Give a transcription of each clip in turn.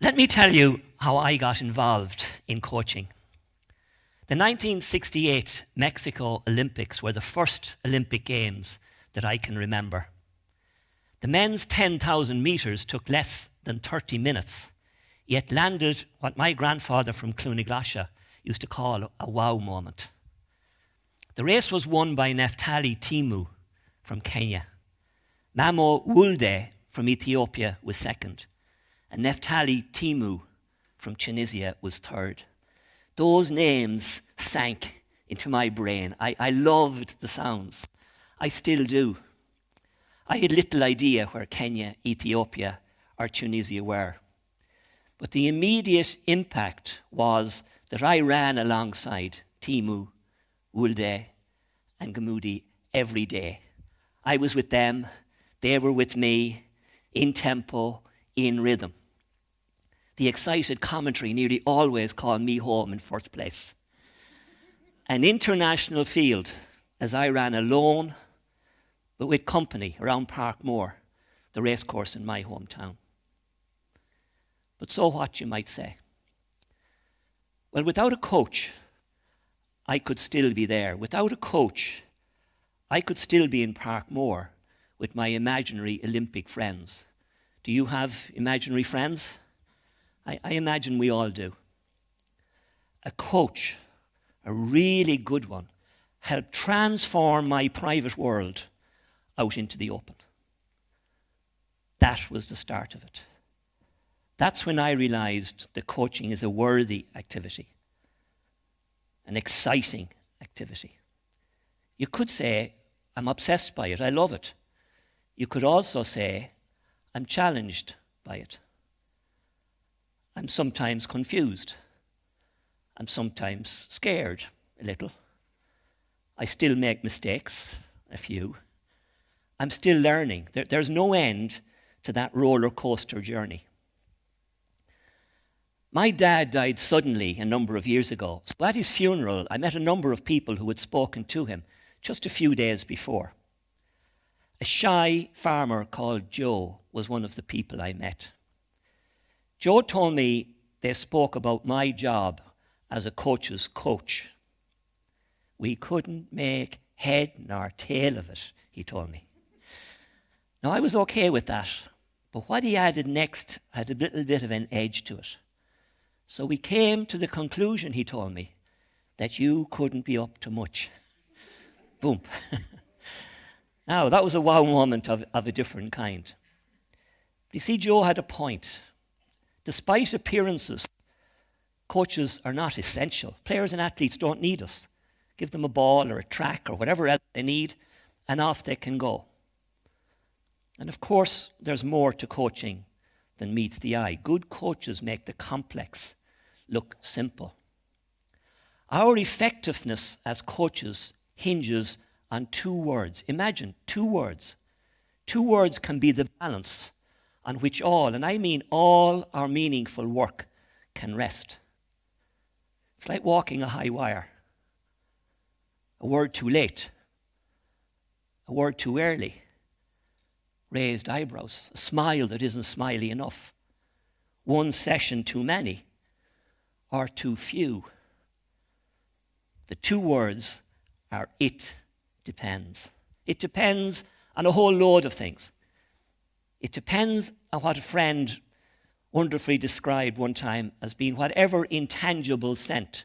Let me tell you how I got involved in coaching. The 1968 Mexico Olympics were the first Olympic Games that I can remember. The men's 10,000 meters took less than 30 minutes, yet landed what my grandfather from Cloniglasha used to call a wow moment. The race was won by Neftali Timu from Kenya. Mamo Wulde from Ethiopia was second, and Neftali Timu from Tunisia was third. Those names sank into my brain. I loved the sounds. I still do. I had little idea where Kenya, Ethiopia, or Tunisia were. But the immediate impact was that I ran alongside Timu, Wulde, and Gamudi every day. I was with them, they were with me, in tempo, in rhythm. The excited commentary nearly always called me home in first place. An international field, as I ran alone, but with company around Parkmore, the racecourse in my hometown. But so what, you might say? Well, without a coach, I could still be there. Without a coach, I could still be in Parkmore with my imaginary Olympic friends. Do you have imaginary friends? I imagine we all do. A coach, a really good one, helped transform my private world out into the open. That was the start of it. That's when I realized that coaching is a worthy activity, an exciting activity. You could say, I'm obsessed by it, I love it. You could also say, I'm challenged by it. I'm sometimes confused. I'm sometimes scared a little. I still make mistakes, a few. I'm still learning. There's no end to that roller coaster journey. My dad died suddenly a number of years ago. So at his funeral, I met a number of people who had spoken to him just a few days before. A shy farmer called Joe was one of the people I met. Joe told me they spoke about my job as a coach's coach. We couldn't make head nor tail of it, he told me. Now, I was okay with that, but what he added next had a little bit of an edge to it. So we came to the conclusion, he told me, that you couldn't be up to much. Boom. Now, that was a wow moment of a different kind. But you see, Joe had a point. Despite appearances, coaches are not essential. Players and athletes don't need us. Give them a ball or a track or whatever else they need, and off they can go. And of course, there's more to coaching than meets the eye. Good coaches make the complex look simple. Our effectiveness as coaches hinges on two words. Imagine, two words. Two words can be the balance on which all, and I mean all, our meaningful work can rest. It's like walking a high wire. A word too late. A word too early. Raised eyebrows. A smile that isn't smiley enough. One session too many or too few. The two words are it depends. It depends on a whole load of things. It depends on what a friend wonderfully described one time as being whatever intangible scent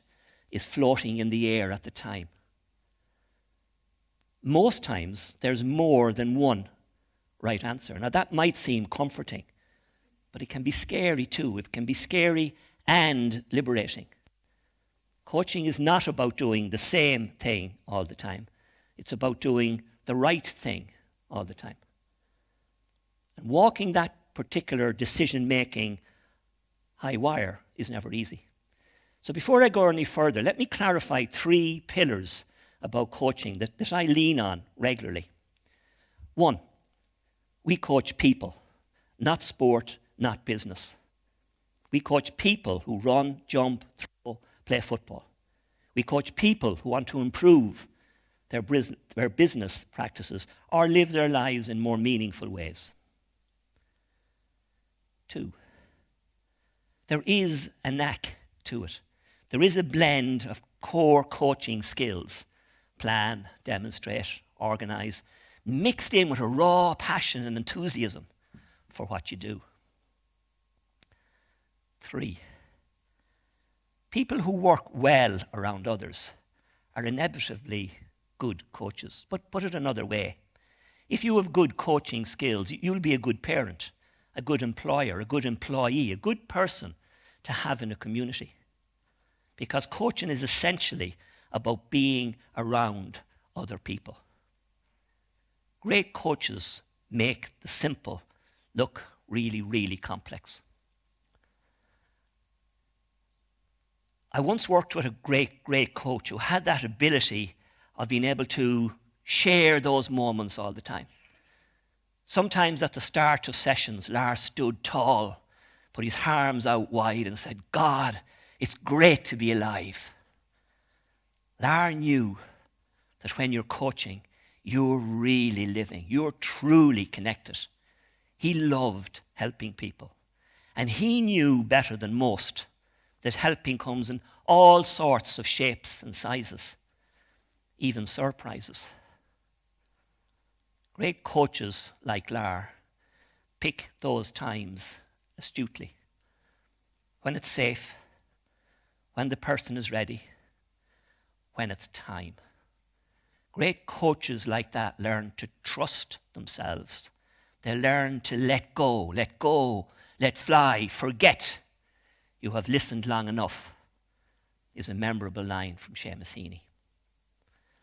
is floating in the air at the time. Most times, there's more than one right answer. Now, that might seem comforting, but it can be scary too. It can be scary and liberating. Coaching is not about doing the same thing all the time. It's about doing the right thing all the time. And walking that particular decision-making high wire is never easy. So before I go any further, let me clarify three pillars about coaching that I lean on regularly. One, we coach people, not sport, not business. We coach people who run, jump, throw, play football. We coach people who want to improve their business practices or live their lives in more meaningful ways. Two, there is a knack to it. There is a blend of core coaching skills: plan, demonstrate, organize, mixed in with a raw passion and enthusiasm for what you do. 3, people who work well around others are inevitably good coaches. But put it another way: if you have good coaching skills, you'll be a good parent, a good employer, a good employee, a good person to have in a community. Because coaching is essentially about being around other people. Great coaches make the simple look really, really complex. I once worked with a great coach who had that ability of being able to share those moments all the time. Sometimes at the start of sessions, Lars stood tall, put his arms out wide and said, "God, it's great to be alive." Lars knew that when you're coaching, you're really living, you're truly connected. He loved helping people. And he knew better than most that helping comes in all sorts of shapes and sizes, even surprises. Great coaches like Lar pick those times astutely. When it's safe, when the person is ready, when it's time. Great coaches like that learn to trust themselves. They learn to let go, let fly, forget. "You have listened long enough," is a memorable line from Seamus Heaney.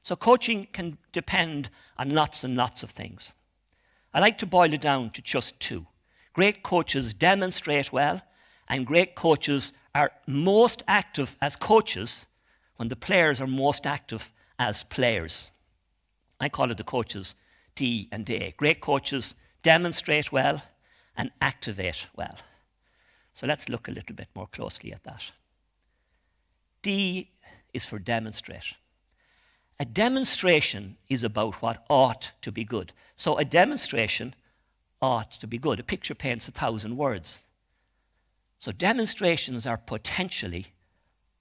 So coaching can depend on lots and lots of things. I like to boil it down to just 2. Great coaches demonstrate well, and great coaches are most active as coaches when the players are most active as players. I call it the coaches D and A. Great coaches demonstrate well and activate well. So let's look a little bit more closely at that. D is for demonstrate. A demonstration is about what ought to be good. So a demonstration ought to be good. A picture paints 1,000 words. So demonstrations are potentially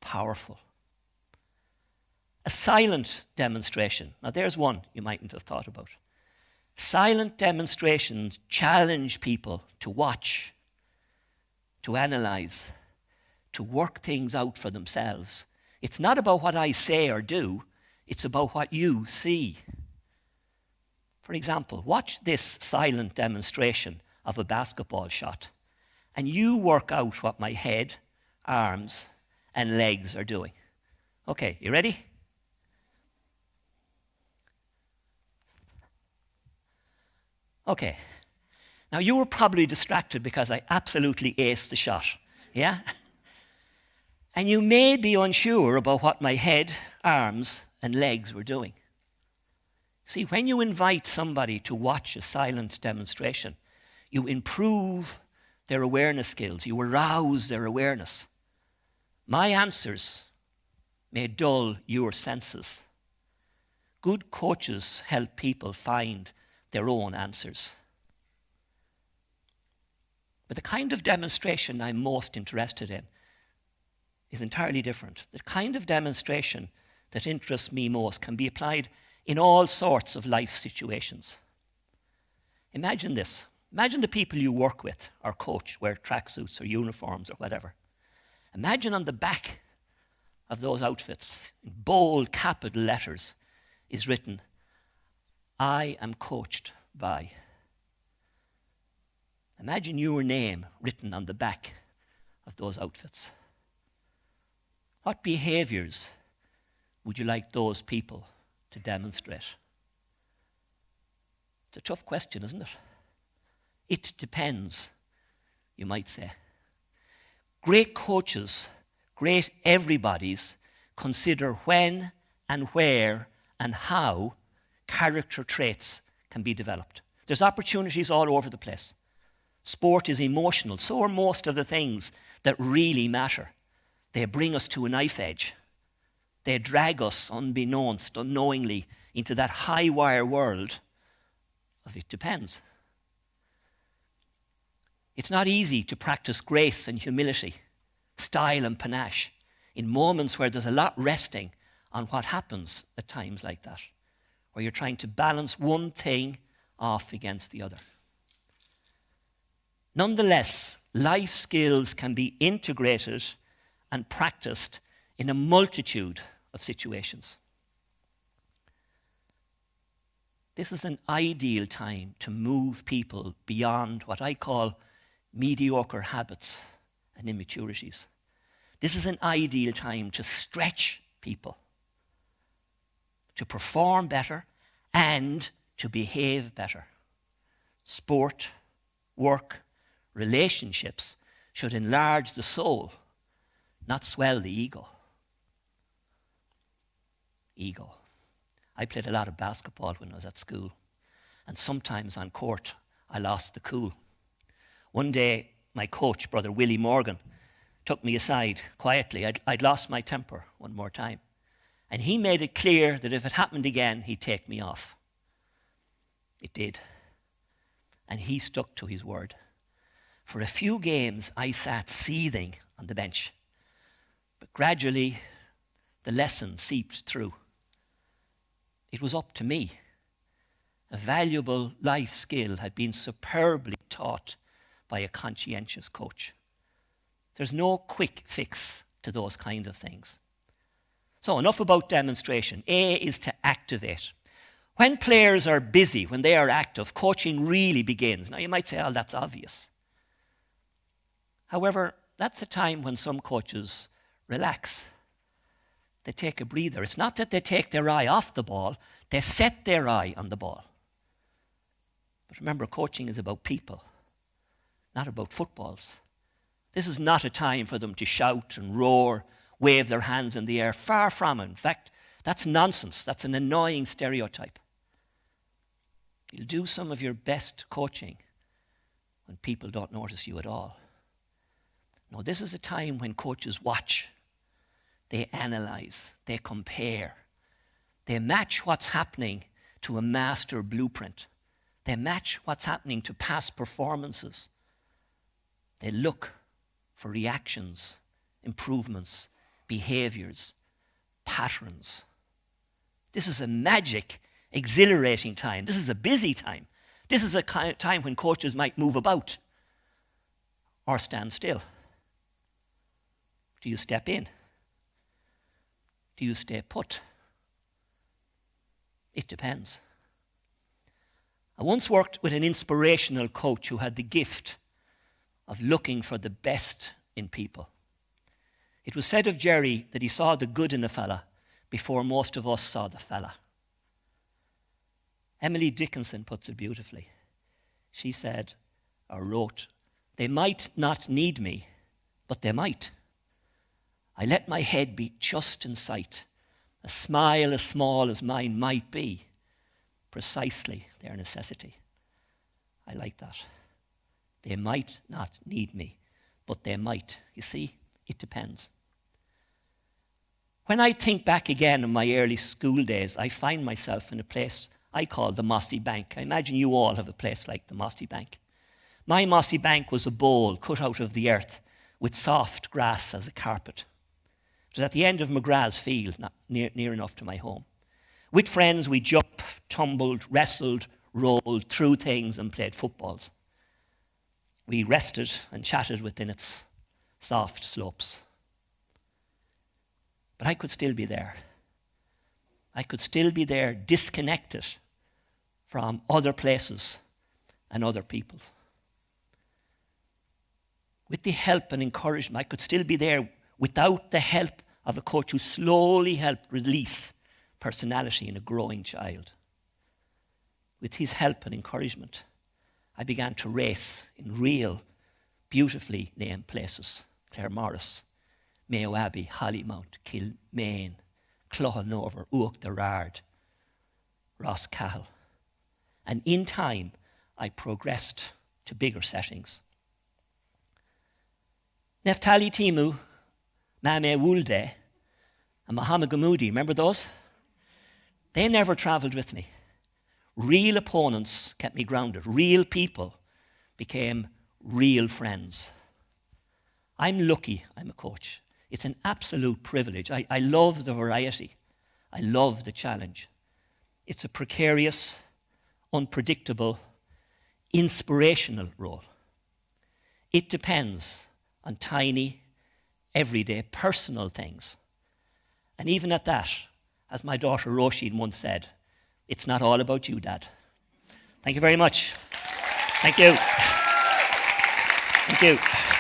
powerful. A silent demonstration. Now there's one you mightn't have thought about. Silent demonstrations challenge people to watch, to analyze, to work things out for themselves. It's not about what I say or do, it's about what you see. For example, watch this silent demonstration of a basketball shot, and you work out what my head, arms, and legs are doing. Okay, you ready? Okay. Now you were probably distracted because I absolutely aced the shot, yeah? And you may be unsure about what my head, arms, and legs were doing. See, when you invite somebody to watch a silent demonstration, you improve their awareness skills, you arouse their awareness. My answers may dull your senses. Good coaches help people find their own answers. But the kind of demonstration I'm most interested in is entirely different. The kind of demonstration that interests me most can be applied in all sorts of life situations. Imagine this. Imagine the people you work with or coach wear tracksuits or uniforms or whatever. Imagine on the back of those outfits, in bold capital letters, is written, "I am coached by." Imagine your name written on the back of those outfits. What behaviors would you like those people to demonstrate? It's a tough question, isn't it? It depends, you might say. Great coaches, great everybody's, consider when and where and how character traits can be developed. There's opportunities all over the place. Sport is emotional. So are most of the things that really matter. They bring us to a knife edge. They drag us unbeknownst, unknowingly, into that high wire world of it depends. It's not easy to practice grace and humility style and panache in moments where there's a lot resting on what happens at times like that, where you're trying to balance one thing off against the other. Nonetheless, life skills can be integrated and practiced in a multitude of situations. This is an ideal time to move people beyond what I call mediocre habits and immaturities. This is an ideal time to stretch people, to perform better and to behave better. Sport, work, relationships should enlarge the soul, not swell the ego. Ego. I played a lot of basketball when I was at school, and sometimes on court I lost the cool. One day, my coach, Brother Willie Morgan, took me aside quietly. I'd lost my temper one more time, and he made it clear that if it happened again, he'd take me off. It did, and he stuck to his word. For a few games, I sat seething on the bench, but gradually the lesson seeped through. It was up to me. A valuable life skill had been superbly taught by a conscientious coach. There's no quick fix to those kind of things. So enough about demonstration. A is to activate. When players are busy, when they are active, coaching really begins. Now you might say, oh, that's obvious. However, that's a time when some coaches relax. They take a breather. It's not that they take their eye off the ball, they set their eye on the ball. But remember, coaching is about people, not about footballs. This is not a time for them to shout and roar, wave their hands in the air. Far from it. In fact, that's nonsense. That's an annoying stereotype. You'll do some of your best coaching when people don't notice you at all. No, this is a time when coaches watch. They analyze, they compare, they match what's happening to a master blueprint. They match what's happening to past performances. They look for reactions, improvements, behaviors, patterns. This is a magic, exhilarating time. This is a busy time. This is a time when coaches might move about or stand still. Do you step in? Do you stay put? It depends. I once worked with an inspirational coach who had the gift of looking for the best in people. It was said of Jerry that he saw the good in a fella before most of us saw the fella. Emily Dickinson puts it beautifully. She said, or wrote, "They might not need me, but they might. I let my head be just in sight. A smile as small as mine might be, precisely their necessity." I like that. They might not need me, but they might. You see, it depends. When I think back again on my early school days, I find myself in a place I call the Mossy Bank. I imagine you all have a place like the Mossy Bank. My Mossy Bank was a bowl cut out of the earth with soft grass as a carpet. It was at the end of McGrath's field, not near enough to my home. With friends, we jumped, tumbled, wrestled, rolled, threw things and played footballs. We rested and chatted within its soft slopes. But I could still be there. I could still be there, disconnected from other places and other people. With the help and encouragement, I could still be there without the help of a coach who slowly helped release personality in a growing child. With his help and encouragement, I began to race in real, beautifully named places. Claremorris, Mayo Abbey, Hollymount, Kilmaine, Cloughannover, Uachtarard, Roscahill. And in time, I progressed to bigger settings. Neftali Timu, Mame Wulde, and Muhammad Gamoudi, remember those? They never travelled with me. Real opponents kept me grounded. Real people became real friends. I'm lucky I'm a coach. It's an absolute privilege. I love the variety. I love the challenge. It's a precarious, unpredictable, inspirational role. It depends on tiny, everyday, personal things. And even at that, as my daughter Roisin once said, it's not all about you, Dad. Thank you very much. Thank you. Thank you.